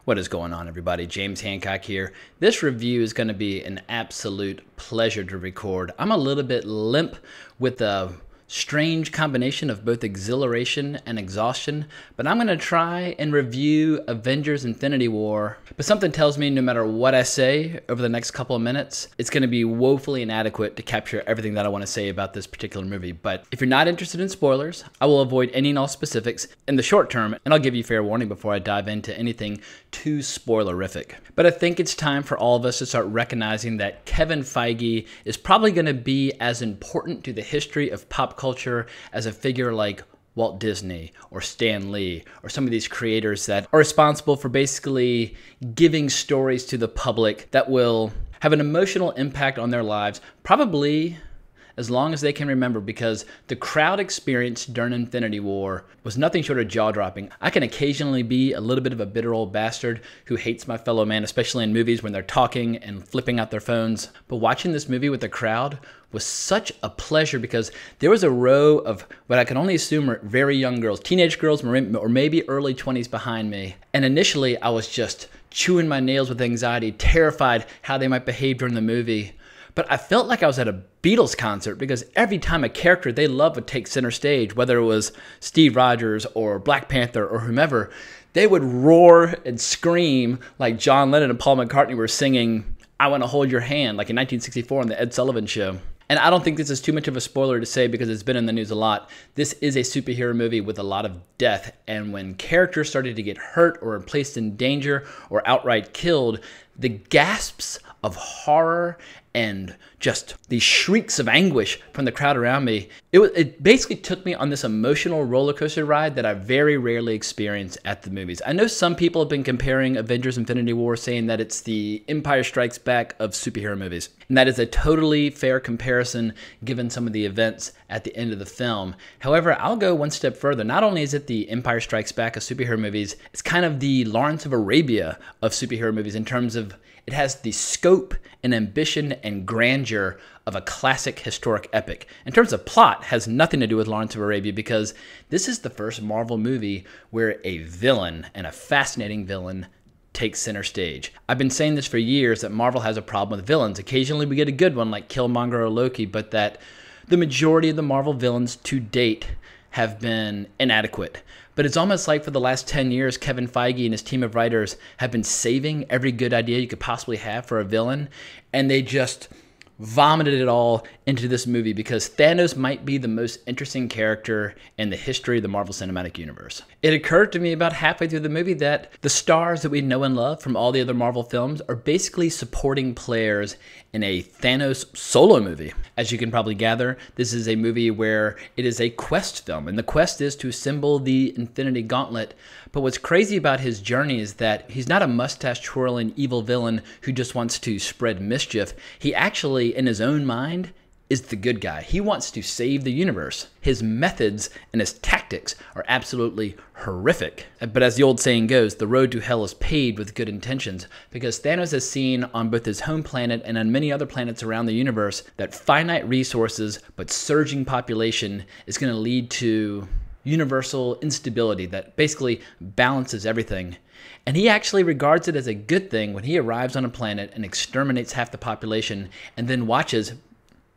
What is going on, everybody? James Hancock here. This review is going to be an absolute pleasure to record. I'm a little bit limp with a strange combination of both exhilaration and exhaustion, but I'm going to try and review Avengers Infinity War. But something tells me no matter what I say over the next couple of minutes, it's going to be woefully inadequate to capture everything that I want to say about this particular movie. But if you're not interested in spoilers, I will avoid any and all specifics in the short term, and I'll give you fair warning before I dive into anything too spoilerific. But I think it's time for all of us to start recognizing that Kevin Feige is probably going to be as important to the history of pop culture as a figure like Walt Disney or Stan Lee or some of these creators that are responsible for basically giving stories to the public that will have an emotional impact on their lives, probably as long as they can remember, because the crowd experience during Infinity War was nothing short of jaw-dropping. I can occasionally be a little bit of a bitter old bastard who hates my fellow man, especially in movies when they're talking and flipping out their phones. But watching this movie with the crowd was such a pleasure because there was a row of what I can only assume are very young girls, teenage girls, or maybe early 20s behind me. And initially, I was just chewing my nails with anxiety, terrified how they might behave during the movie. But I felt like I was at a Beatles concert because every time a character they love would take center stage, whether it was Steve Rogers or Black Panther or whomever, they would roar and scream like John Lennon and Paul McCartney were singing "I Want to Hold Your Hand" like in 1964 on the Ed Sullivan Show. And I don't think this is too much of a spoiler to say because it's been in the news a lot. This is a superhero movie with a lot of death, and when characters started to get hurt or placed in danger or outright killed, the gasps of horror and just these shrieks of anguish from the crowd around me, it basically took me on this emotional roller coaster ride that I very rarely experience at the movies. I know some people have been comparing Avengers Infinity War, saying that it's the Empire Strikes Back of superhero movies. And that is a totally fair comparison given some of the events at the end of the film. However, I'll go one step further. Not only is it the Empire Strikes Back of superhero movies, it's kind of the Lawrence of Arabia of superhero movies in terms of it has the scope and ambition and grandeur of a classic historic epic. In terms of plot, has nothing to do with Lawrence of Arabia because this is the first Marvel movie where a villain, and a fascinating villain, takes center stage. I've been saying this for years that Marvel has a problem with villains. Occasionally we get a good one like Killmonger or Loki, but that the majority of the Marvel villains to date have been inadequate. But it's almost like for the last 10 years, Kevin Feige and his team of writers have been saving every good idea you could possibly have for a villain, and they just vomited it all into this movie because Thanos might be the most interesting character in the history of the Marvel Cinematic Universe. It occurred to me about halfway through the movie that the stars that we know and love from all the other Marvel films are basically supporting players in a Thanos solo movie. As you can probably gather, this is a movie where it is a quest film, and the quest is to assemble the Infinity Gauntlet. But what's crazy about his journey is that he's not a mustache-twirling evil villain who just wants to spread mischief. He actually, in his own mind, is the good guy. He wants to save the universe. His methods and his tactics are absolutely horrific. But as the old saying goes, the road to hell is paved with good intentions, because Thanos has seen on both his home planet and on many other planets around the universe that finite resources but surging population is going to lead to universal instability that basically balances everything. And he actually regards it as a good thing when he arrives on a planet and exterminates half the population and then watches,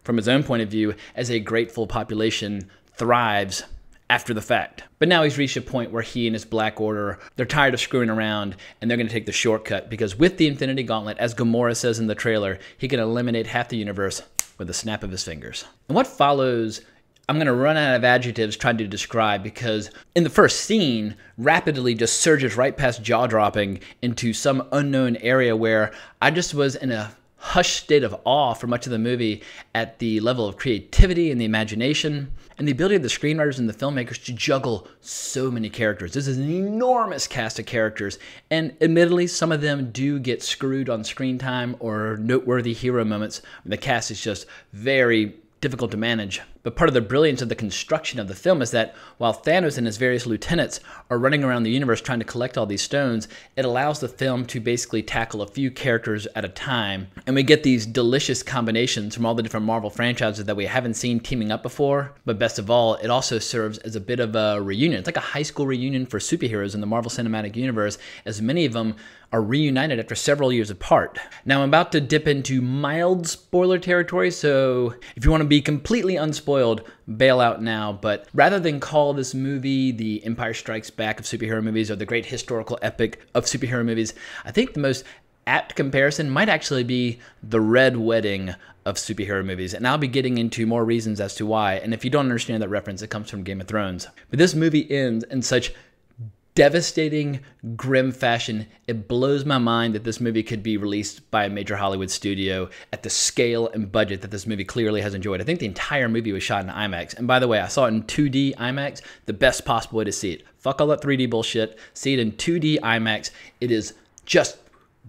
from his own point of view, as a grateful population thrives after the fact. But now he's reached a point where he and his Black Order, they're tired of screwing around and they're going to take the shortcut, because with the Infinity Gauntlet, as Gamora says in the trailer, he can eliminate half the universe with a snap of his fingers. And what follows, I'm going to run out of adjectives trying to describe, because in the first scene, rapidly just surges right past jaw-dropping into some unknown area where I just was in a hushed state of awe for much of the movie at the level of creativity and the imagination and the ability of the screenwriters and the filmmakers to juggle so many characters. This is an enormous cast of characters, and admittedly, some of them do get screwed on screen time or noteworthy hero moments. The cast is just very difficult to manage. But part of the brilliance of the construction of the film is that while Thanos and his various lieutenants are running around the universe trying to collect all these stones, it allows the film to basically tackle a few characters at a time. And we get these delicious combinations from all the different Marvel franchises that we haven't seen teaming up before. But best of all, it also serves as a bit of a reunion. It's like a high school reunion for superheroes in the Marvel Cinematic Universe, as many of them are reunited after several years apart. Now, I'm about to dip into mild spoiler territory, so if you want to be completely unspoiled, bail out now. But rather than call this movie the Empire Strikes Back of superhero movies or the great historical epic of superhero movies, I think the most apt comparison might actually be the Red Wedding of superhero movies, and I'll be getting into more reasons as to why. And if you don't understand that reference, it comes from Game of Thrones. But this movie ends in such devastating, grim fashion. It blows my mind that this movie could be released by a major Hollywood studio at the scale and budget that this movie clearly has enjoyed. I think the entire movie was shot in IMAX. And by the way, I saw it in 2D IMAX, the best possible way to see it. Fuck all that 3D bullshit. See it in 2D IMAX. It is just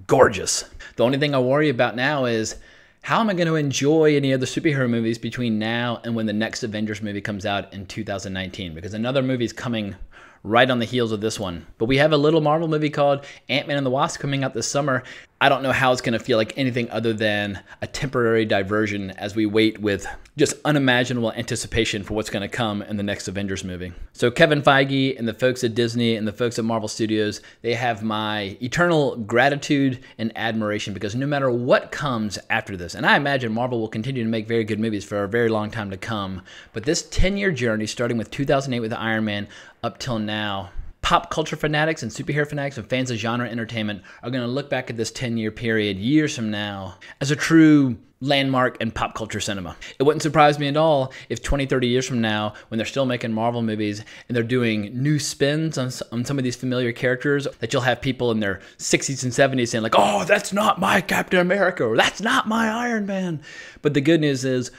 gorgeous. The only thing I worry about now is, how am I going to enjoy any other superhero movies between now and when the next Avengers movie comes out in 2019? Because another movie is coming right on the heels of this one. But we have a little Marvel movie called Ant-Man and the Wasp coming out this summer. I don't know how it's going to feel like anything other than a temporary diversion as we wait with just unimaginable anticipation for what's going to come in the next Avengers movie. So Kevin Feige and the folks at Disney and the folks at Marvel Studios, they have my eternal gratitude and admiration, because no matter what comes after this, and I imagine Marvel will continue to make very good movies for a very long time to come, but this 10-year journey, starting with 2008 with Iron Man up till now, pop culture fanatics and superhero fanatics and fans of genre entertainment are going to look back at this 10-year period years from now as a true landmark in pop culture cinema. It wouldn't surprise me at all if 20, 30 years from now, when they're still making Marvel movies and they're doing new spins on some of these familiar characters, that you'll have people in their 60s and 70s saying like, oh, that's not my Captain America, or that's not my Iron Man. But the good news is,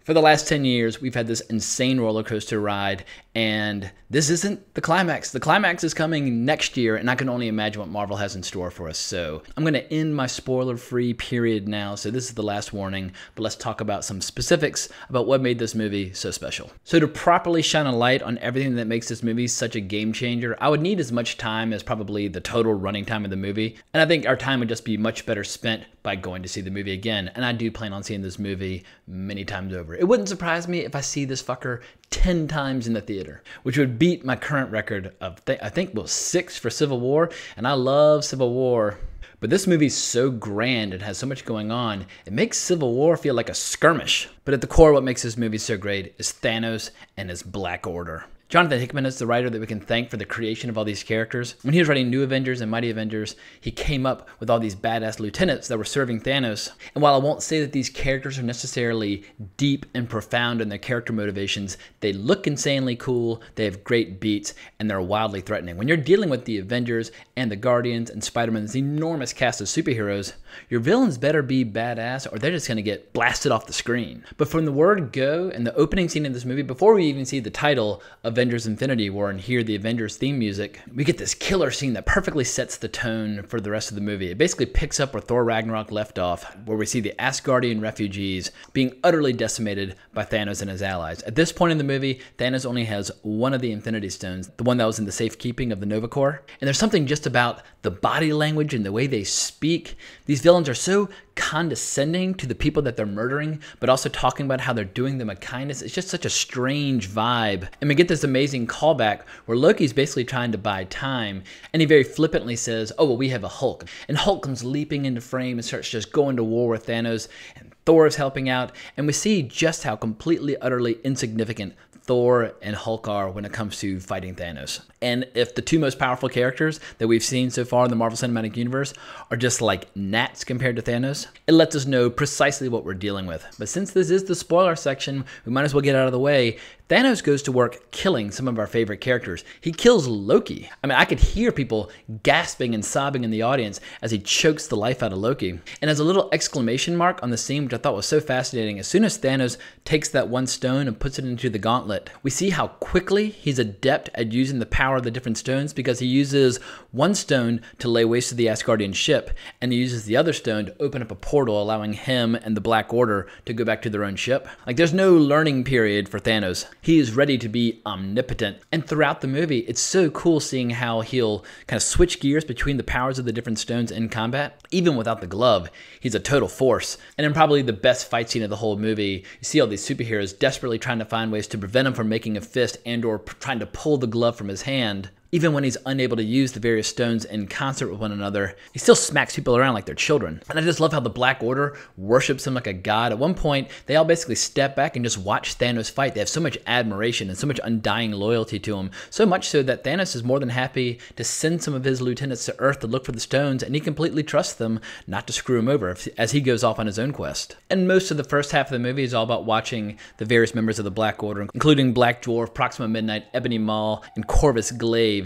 for the last 10 years, we've had this insane roller coaster ride, and this isn't the climax. The climax is coming next year, and I can only imagine what Marvel has in store for us. So I'm going to end my spoiler-free period now, so this is the last warning, but let's talk about some specifics about what made this movie so special. So to properly shine a light on everything that makes this movie such a game changer, I would need as much time as probably the total running time of the movie, and I think our time would just be much better spent by going to see the movie again, and I do plan on seeing this movie many times over. It wouldn't surprise me if I see this fucker 10 times in the theater, which would beat my current record of, I think, 6 for Civil War, and I love Civil War. But this movie's so grand and has so much going on, it makes Civil War feel like a skirmish. But at the core, what makes this movie so great is Thanos and his Black Order. Jonathan Hickman is the writer that we can thank for the creation of all these characters. When he was writing New Avengers and Mighty Avengers, he came up with all these badass lieutenants that were serving Thanos. And while I won't say that these characters are necessarily deep and profound in their character motivations, they look insanely cool, they have great beats, and they're wildly threatening. When you're dealing with the Avengers and the Guardians and Spider-Man, this enormous cast of superheroes, your villains better be badass or they're just going to get blasted off the screen. But from the word go and the opening scene of this movie, before we even see the title Avengers Infinity War and hear the Avengers theme music, we get this killer scene that perfectly sets the tone for the rest of the movie. It basically picks up where Thor Ragnarok left off, where we see the Asgardian refugees being utterly decimated by Thanos and his allies. At this point in the movie, Thanos only has one of the Infinity Stones, the one that was in the safekeeping of the Nova Corps. And there's something just about the body language and the way they speak. These villains are so condescending to the people that they're murdering, but also talking about how they're doing them a kindness. It's just such a strange vibe. And we get this amazing callback where Loki's basically trying to buy time, and he very flippantly says, oh, well, we have a Hulk. And Hulk comes leaping into frame and starts just going to war with Thanos, and Thor is helping out, and we see just how completely, utterly insignificant Thor and Hulk are when it comes to fighting Thanos. And if the two most powerful characters that we've seen so far in the Marvel Cinematic Universe are just like gnats compared to Thanos, it lets us know precisely what we're dealing with. But since this is the spoiler section, we might as well get out of the way. Thanos goes to work killing some of our favorite characters. He kills Loki. I mean, I could hear people gasping and sobbing in the audience as he chokes the life out of Loki. And as a little exclamation mark on the scene, which I thought was so fascinating, as soon as Thanos takes that one stone and puts it into the gauntlet, we see how quickly he's adept at using the power of the different stones, because he uses one stone to lay waste to the Asgardian ship, and he uses the other stone to open up a portal, allowing him and the Black Order to go back to their own ship. Like, there's no learning period for Thanos. He is ready to be omnipotent. And throughout the movie, it's so cool seeing how he'll kind of switch gears between the powers of the different stones in combat. Even without the glove, he's a total force. And in probably the best fight scene of the whole movie, you see all these superheroes desperately trying to find ways to prevent him from making a fist and or trying to pull the glove from his hand. Even when he's unable to use the various stones in concert with one another, he still smacks people around like they're children. And I just love how the Black Order worships him like a god. At one point, they all basically step back and just watch Thanos fight. They have so much admiration and so much undying loyalty to him. So much so that Thanos is more than happy to send some of his lieutenants to Earth to look for the stones, and he completely trusts them not to screw him over as he goes off on his own quest. And most of the first half of the movie is all about watching the various members of the Black Order, including Black Dwarf, Proxima Midnight, Ebony Maw, and Corvus Glaive,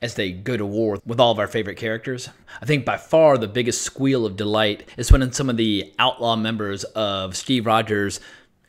as they go to war with all of our favorite characters. I think by far the biggest squeal of delight is when some of the outlaw members of Steve Rogers'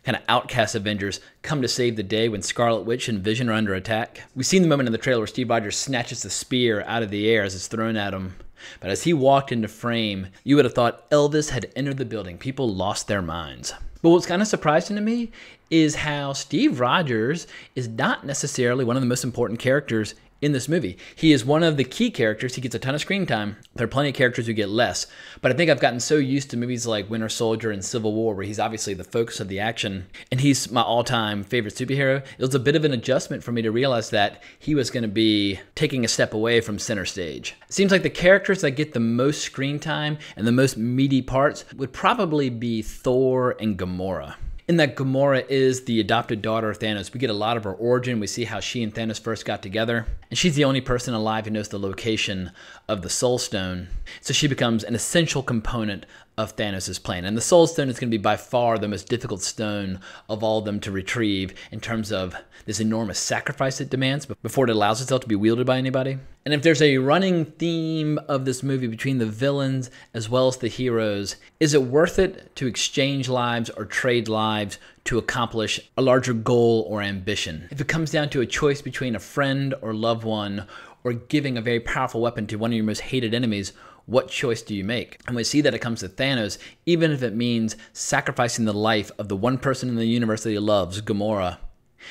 kind of outcast Avengers come to save the day when Scarlet Witch and Vision are under attack. We've seen the moment in the trailer where Steve Rogers snatches the spear out of the air as it's thrown at him. But as he walked into frame, you would have thought Elvis had entered the building. People lost their minds. But what's kind of surprising to me is how Steve Rogers is not necessarily one of the most important characters in this movie. He is one of the key characters. He gets a ton of screen time. There are plenty of characters who get less. But I think I've gotten so used to movies like Winter Soldier and Civil War, where he's obviously the focus of the action, and he's my all-time favorite superhero. It was a bit of an adjustment for me to realize that he was going to be taking a step away from center stage. It seems like the characters that get the most screen time and the most meaty parts would probably be Thor and Gamora. In that Gamora is the adopted daughter of Thanos. We get a lot of her origin. We see how she and Thanos first got together. And she's the only person alive who knows the location of the Soul Stone. So she becomes an essential component of Thanos' plan. And the Soul Stone is going to be by far the most difficult stone of all of them to retrieve in terms of this enormous sacrifice it demands before it allows itself to be wielded by anybody. And if there's a running theme of this movie between the villains as well as the heroes, is it worth it to exchange lives or trade lives to accomplish a larger goal or ambition? If it comes down to a choice between a friend or loved one, or giving a very powerful weapon to one of your most hated enemies, what choice do you make? And we see that it comes to Thanos, even if it means sacrificing the life of the one person in the universe that he loves, Gamora.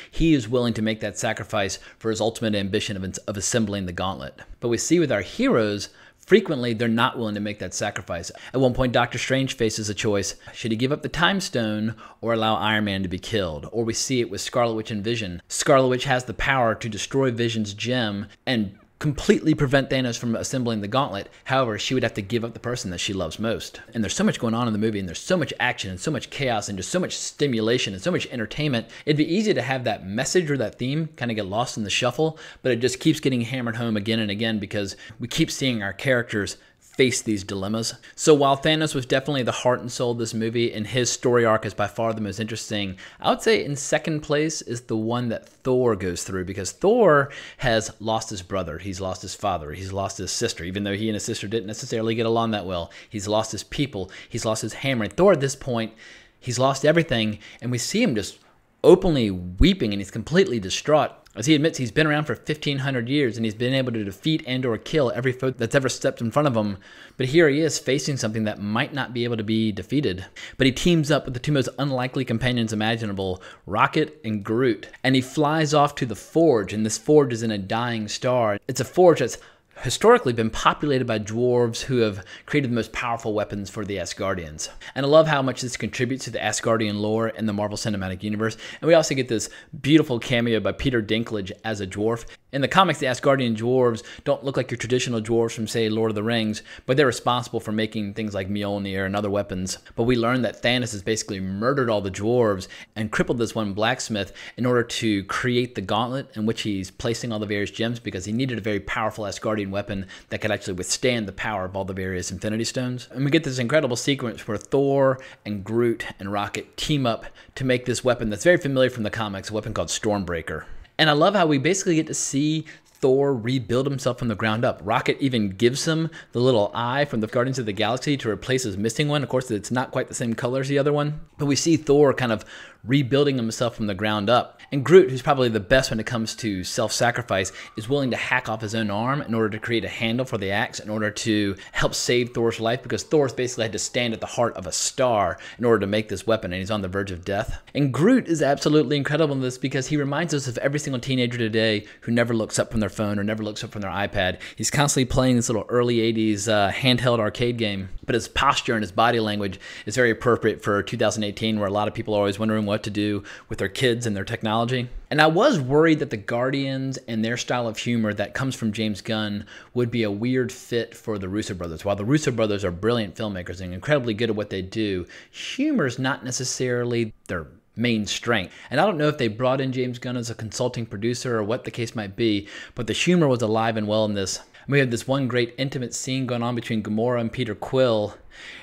He is willing to make that sacrifice for his ultimate ambition of assembling the gauntlet. But we see with our heroes, frequently they're not willing to make that sacrifice. At one point, Doctor Strange faces a choice. Should he give up the Time Stone or allow Iron Man to be killed? Or we see it with Scarlet Witch and Vision. Scarlet Witch has the power to destroy Vision's gem and completely prevent Thanos from assembling the gauntlet. However, she would have to give up the person that she loves most. And there's so much going on in the movie, and there's so much action and so much chaos and just so much stimulation and so much entertainment. It'd be easy to have that message or that theme kind of get lost in the shuffle, but it just keeps getting hammered home again and again because we keep seeing our characters face these dilemmas. So while Thanos was definitely the heart and soul of this movie, and his story arc is by far the most interesting, I would say in second place is the one that Thor goes through, because Thor has lost his brother, he's lost his father, he's lost his sister, even though he and his sister didn't necessarily get along that well. He's lost his people, he's lost his hammer. And Thor at this point, he's lost everything, and we see him just openly weeping, and he's completely distraught. As he admits, he's been around for 1,500 years, and he's been able to defeat and or kill every foe that's ever stepped in front of him. But here he is facing something that might not be able to be defeated. But he teams up with the two most unlikely companions imaginable, Rocket and Groot. And he flies off to the Forge, and this Forge is in a dying star. It's a Forge that's historically been populated by dwarves who have created the most powerful weapons for the Asgardians. And I love how much this contributes to the Asgardian lore in the Marvel Cinematic Universe. And we also get this beautiful cameo by Peter Dinklage as a dwarf. In the comics, the Asgardian dwarves don't look like your traditional dwarves from, say, Lord of the Rings, but they're responsible for making things like Mjolnir and other weapons. But we learned that Thanos has basically murdered all the dwarves and crippled this one blacksmith in order to create the gauntlet in which he's placing all the various gems, because he needed a very powerful Asgardian weapon that could actually withstand the power of all the various Infinity Stones. And we get this incredible sequence where Thor and Groot and Rocket team up to make this weapon that's very familiar from the comics, a weapon called Stormbreaker. And I love how we basically get to see Thor rebuild himself from the ground up. Rocket even gives him the little eye from the Guardians of the Galaxy to replace his missing one. Of course, it's not quite the same color as the other one, but we see Thor kind of rebuilding himself from the ground up. And Groot, who's probably the best when it comes to self-sacrifice, is willing to hack off his own arm in order to create a handle for the axe in order to help save Thor's life, because Thor's basically had to stand at the heart of a star in order to make this weapon, and he's on the verge of death. And Groot is absolutely incredible in this because he reminds us of every single teenager today who never looks up from their phone or never looks up from their iPad. He's constantly playing this little early 80s handheld arcade game, but his posture and his body language is very appropriate for 2018, where a lot of people are always wondering what to do with their kids and their technology. And I was worried that the Guardians and their style of humor that comes from James Gunn would be a weird fit for the Russo brothers. While the Russo brothers are brilliant filmmakers and incredibly good at what they do, humor is not necessarily their main strength. And I don't know if they brought in James Gunn as a consulting producer or what the case might be, but the humor was alive and well in this. We had this one great intimate scene going on between Gamora and Peter Quill,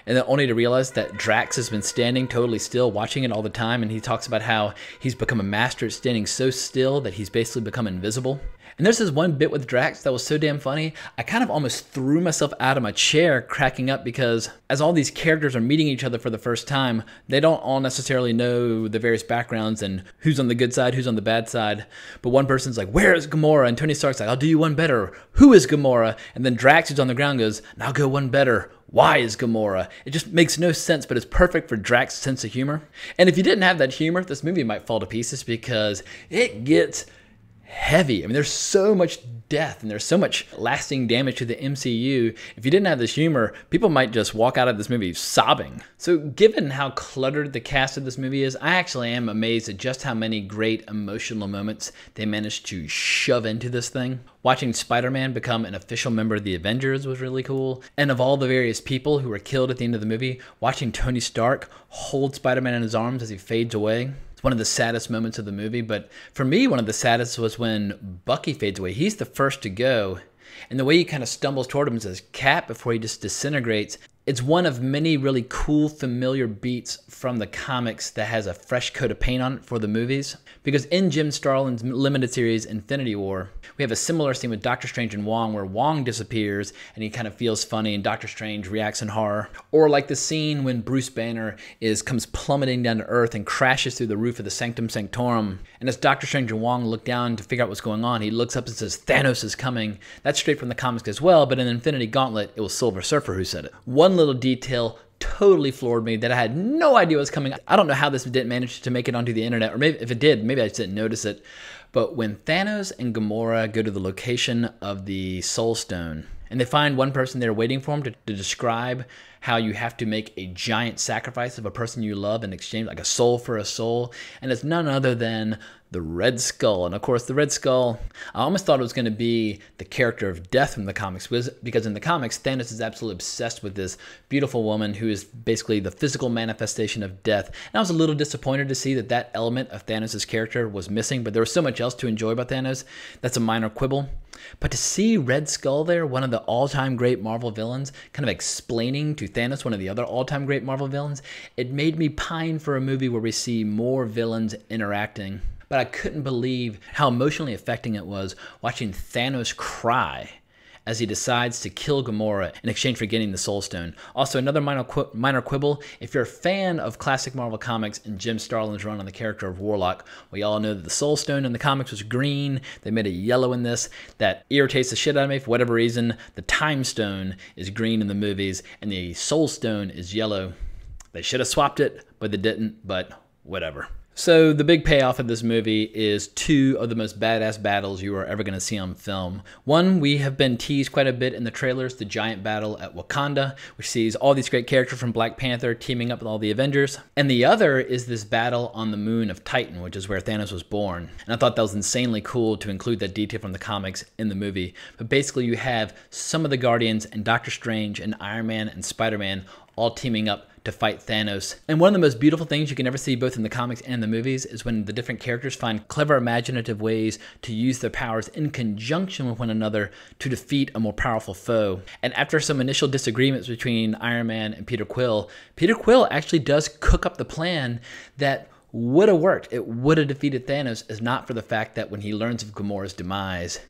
and then only to realize that Drax has been standing totally still, watching it all the time, and he talks about how he's become a master at standing so still that he's basically become invisible. And there's this one bit with Drax that was so damn funny, I kind of almost threw myself out of my chair cracking up, because as all these characters are meeting each other for the first time, they don't all necessarily know the various backgrounds and who's on the good side, who's on the bad side. But one person's like, "Where is Gamora?" And Tony Stark's like, "I'll do you one better. Who is Gamora?" And then Drax, who's on the ground, goes, "Now I'll go one better. Why is Gamora?" It just makes no sense, but it's perfect for Drax's sense of humor. And if you didn't have that humor, this movie might fall to pieces, because it gets heavy. I mean, there's so much death and there's so much lasting damage to the MCU. If you didn't have this humor, people might just walk out of this movie sobbing. So given how cluttered the cast of this movie is, I actually am amazed at just how many great emotional moments they managed to shove into this thing. Watching Spider-Man become an official member of the Avengers was really cool. And of all the various people who were killed at the end of the movie, watching Tony Stark hold Spider-Man in his arms as he fades away, one of the saddest moments of the movie. But for me, one of the saddest was when Bucky fades away. He's the first to go, and the way he kind of stumbles toward him and says "Cap" before he just disintegrates, it's one of many really cool, familiar beats from the comics that has a fresh coat of paint on it for the movies. Because in Jim Starlin's limited series Infinity War, we have a similar scene with Doctor Strange and Wong, where Wong disappears and he kind of feels funny and Doctor Strange reacts in horror. Or like the scene when Bruce Banner comes plummeting down to Earth and crashes through the roof of the Sanctum Sanctorum. And as Doctor Strange and Wong look down to figure out what's going on, he looks up and says, "Thanos is coming." That's straight from the comics as well, but in Infinity Gauntlet, it was Silver Surfer who said it. One little detail totally floored me that I had no idea was coming. I don't know how this didn't manage to make it onto the internet, or maybe if it did, maybe I just didn't notice it. But when Thanos and Gamora go to the location of the Soul Stone, and they find one person there waiting for him to describe how you have to make a giant sacrifice of a person you love in exchange, like a soul for a soul, and it's none other than the Red Skull. And of course, the Red Skull, I almost thought it was going to be the character of Death from the comics, because in the comics, Thanos is absolutely obsessed with this beautiful woman who is basically the physical manifestation of death. And I was a little disappointed to see that element of Thanos' character was missing, but there was so much else to enjoy about Thanos. That's a minor quibble. But to see Red Skull there, one of the all-time great Marvel villains, kind of explaining to Thanos, one of the other all-time great Marvel villains, it made me pine for a movie where we see more villains interacting. But I couldn't believe how emotionally affecting it was watching Thanos cry as he decides to kill Gamora in exchange for getting the Soul Stone. Also, another minor quibble, if you're a fan of classic Marvel comics and Jim Starlin's run on the character of Warlock, we all know that the Soul Stone in the comics was green. They made it yellow in this. That irritates the shit out of me for whatever reason. The Time Stone is green in the movies, and the Soul Stone is yellow. They should have swapped it, but they didn't, but whatever. So the big payoff of this movie is two of the most badass battles you are ever going to see on film. One, we have been teased quite a bit in the trailers, the giant battle at Wakanda, which sees all these great characters from Black Panther teaming up with all the Avengers. And the other is this battle on the moon of Titan, which is where Thanos was born. And I thought that was insanely cool to include that detail from the comics in the movie. But basically you have some of the Guardians and Doctor Strange and Iron Man and Spider-Man all teaming up to fight Thanos. And one of the most beautiful things you can ever see both in the comics and the movies is when the different characters find clever, imaginative ways to use their powers in conjunction with one another to defeat a more powerful foe. And after some initial disagreements between Iron Man and Peter Quill actually does cook up the plan that would have worked. It would have defeated Thanos, if not for the fact that when he learns of Gamora's demise,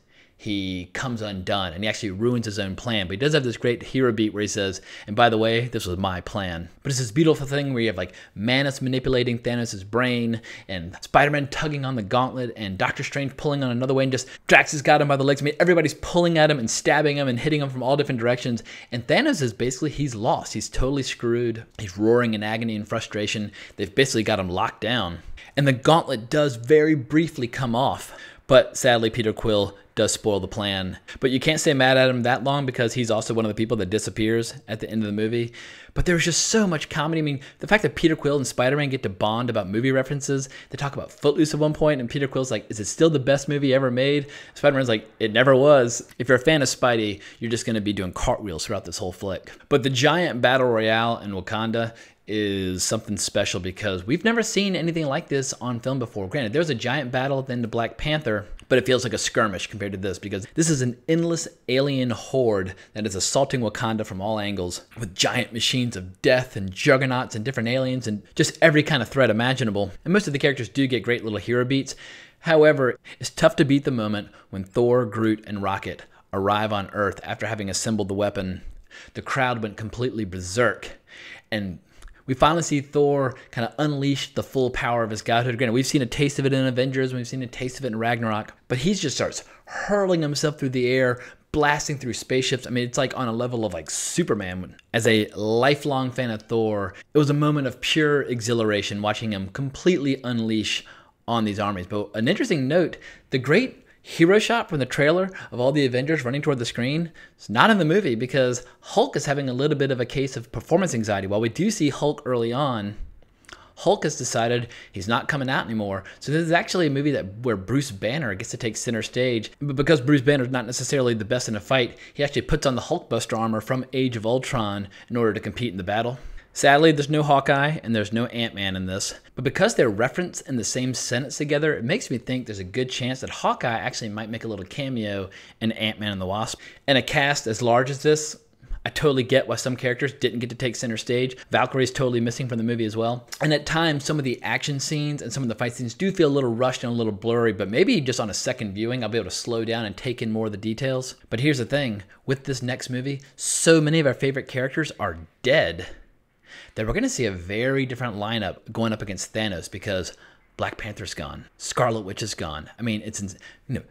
he comes undone and he actually ruins his own plan. But he does have this great hero beat where he says, and by the way, this was my plan. But it's this beautiful thing where you have like Manus manipulating Thanos' brain and Spider-Man tugging on the gauntlet and Doctor Strange pulling on another way and just Drax has got him by the legs. I mean, everybody's pulling at him and stabbing him and hitting him from all different directions. And Thanos is basically, he's lost. He's totally screwed. He's roaring in agony and frustration. They've basically got him locked down. And the gauntlet does very briefly come off. But sadly, Peter Quill does spoil the plan. But you can't stay mad at him that long because he's also one of the people that disappears at the end of the movie. But there's just so much comedy. I mean, the fact that Peter Quill and Spider-Man get to bond about movie references. They talk about Footloose at one point, and Peter Quill's like, is it still the best movie ever made? Spider-Man's like, it never was. If you're a fan of Spidey, you're just going to be doing cartwheels throughout this whole flick. But the giant battle royale in Wakanda is something special because we've never seen anything like this on film before. Granted, there's a giant battle at the end of Black Panther, but it feels like a skirmish compared to this because this is an endless alien horde that is assaulting Wakanda from all angles with giant machines of death and juggernauts and different aliens and just every kind of threat imaginable. And most of the characters do get great little hero beats. However, it's tough to beat the moment when Thor, Groot, and Rocket arrive on Earth after having assembled the weapon. The crowd went completely berserk, and we finally see Thor kind of unleash the full power of his godhood. Granted, we've seen a taste of it in Avengers, we've seen a taste of it in Ragnarok, but he just starts hurling himself through the air, blasting through spaceships. I mean, it's like on a level of like Superman. As a lifelong fan of Thor, it was a moment of pure exhilaration watching him completely unleash on these armies. But an interesting note, the great hero shot from the trailer of all the Avengers running toward the screen, it's not in the movie because Hulk is having a little bit of a case of performance anxiety. While we do see Hulk early on, Hulk has decided he's not coming out anymore. So this is actually a movie where Bruce Banner gets to take center stage. But because Bruce Banner is not necessarily the best in a fight, he actually puts on the Hulkbuster armor from Age of Ultron in order to compete in the battle. Sadly, there's no Hawkeye and there's no Ant-Man in this, but because they're referenced in the same sentence together, it makes me think there's a good chance that Hawkeye actually might make a little cameo in Ant-Man and the Wasp. And a cast as large as this, I totally get why some characters didn't get to take center stage. Valkyrie's totally missing from the movie as well. And at times, some of the action scenes and some of the fight scenes do feel a little rushed and a little blurry, but maybe just on a second viewing, I'll be able to slow down and take in more of the details. But here's the thing, with this next movie, so many of our favorite characters are dead that we're going to see a very different lineup going up against Thanos because Black Panther's gone. Scarlet Witch is gone. I mean,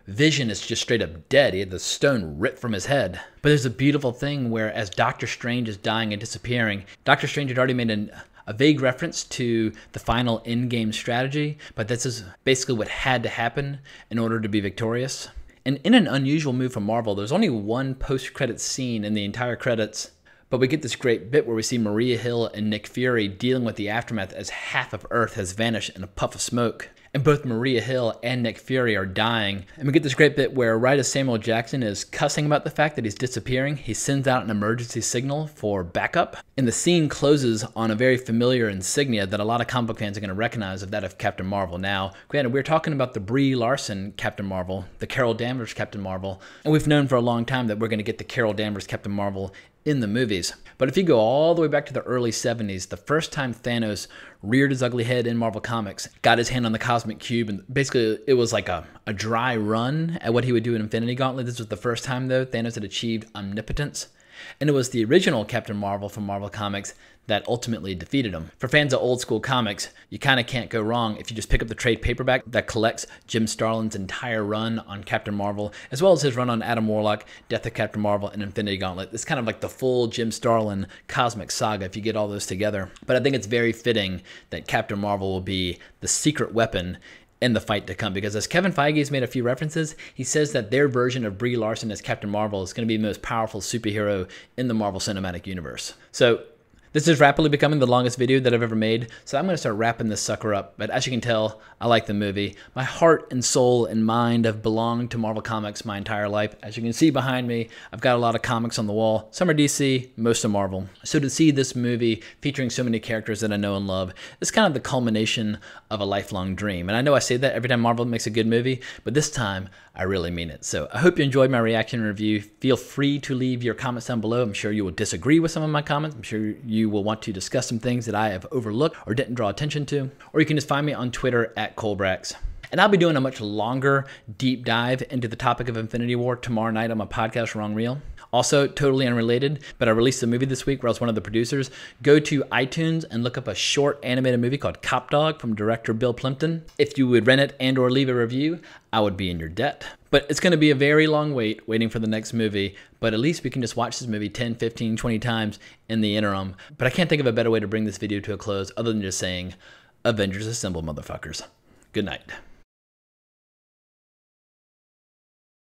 Vision is just straight up dead. He had the stone ripped from his head. But there's a beautiful thing where as Doctor Strange is dying and disappearing, Doctor Strange had already made a vague reference to the final endgame strategy, but this is basically what had to happen in order to be victorious. And in an unusual move from Marvel, there's only one post-credits scene in the entire credits, but we get this great bit where we see Maria Hill and Nick Fury dealing with the aftermath as half of Earth has vanished in a puff of smoke. And both Maria Hill and Nick Fury are dying. And we get this great bit where right as Samuel Jackson is cussing about the fact that he's disappearing, he sends out an emergency signal for backup. And the scene closes on a very familiar insignia that a lot of comic book fans are going to recognize of that of Captain Marvel. Now, granted, we're talking about the Brie Larson Captain Marvel, the Carol Danvers Captain Marvel. And we've known for a long time that we're going to get the Carol Danvers Captain Marvel in the movies. But if you go all the way back to the early 70s, the first time Thanos reared his ugly head in Marvel Comics, got his hand on the Cosmic Cube, and basically it was like a dry run at what he would do in Infinity Gauntlet. This was the first time, though, Thanos had achieved omnipotence. And it was the original Captain Marvel from Marvel Comics that ultimately defeated him. For fans of old school comics, you kind of can't go wrong if you just pick up the trade paperback that collects Jim Starlin's entire run on Captain Marvel, as well as his run on Adam Warlock, Death of Captain Marvel, and Infinity Gauntlet. It's kind of like the full Jim Starlin cosmic saga if you get all those together. But I think it's very fitting that Captain Marvel will be the secret weapon in the fight to come, because as Kevin Feige has made a few references, he says that their version of Brie Larson as Captain Marvel is going to be the most powerful superhero in the Marvel Cinematic Universe. So this is rapidly becoming the longest video that I've ever made, so I'm going to start wrapping this sucker up. But as you can tell, I like the movie. My heart and soul and mind have belonged to Marvel Comics my entire life. As you can see behind me, I've got a lot of comics on the wall. Some are DC, most are Marvel. So to see this movie featuring so many characters that I know and love is kind of the culmination of a lifelong dream. And I know I say that every time Marvel makes a good movie, but this time I really mean it. So I hope you enjoyed my reaction and review. Feel free to leave your comments down below. I'm sure you will disagree with some of my comments. I'm sure you will want to discuss some things that I have overlooked or didn't draw attention to. Or you can just find me on Twitter at Colbrax. And I'll be doing a much longer deep dive into the topic of Infinity War tomorrow night on my podcast, Wrong Reel. Also, totally unrelated, but I released a movie this week where I was one of the producers. Go to iTunes and look up a short animated movie called Cop Dog from director Bill Plimpton. If you would rent it and or leave a review, I would be in your debt. But it's going to be a very long waiting for the next movie, but at least we can just watch this movie 10, 15, 20 times in the interim. But I can't think of a better way to bring this video to a close other than just saying, Avengers assemble, motherfuckers. Good night.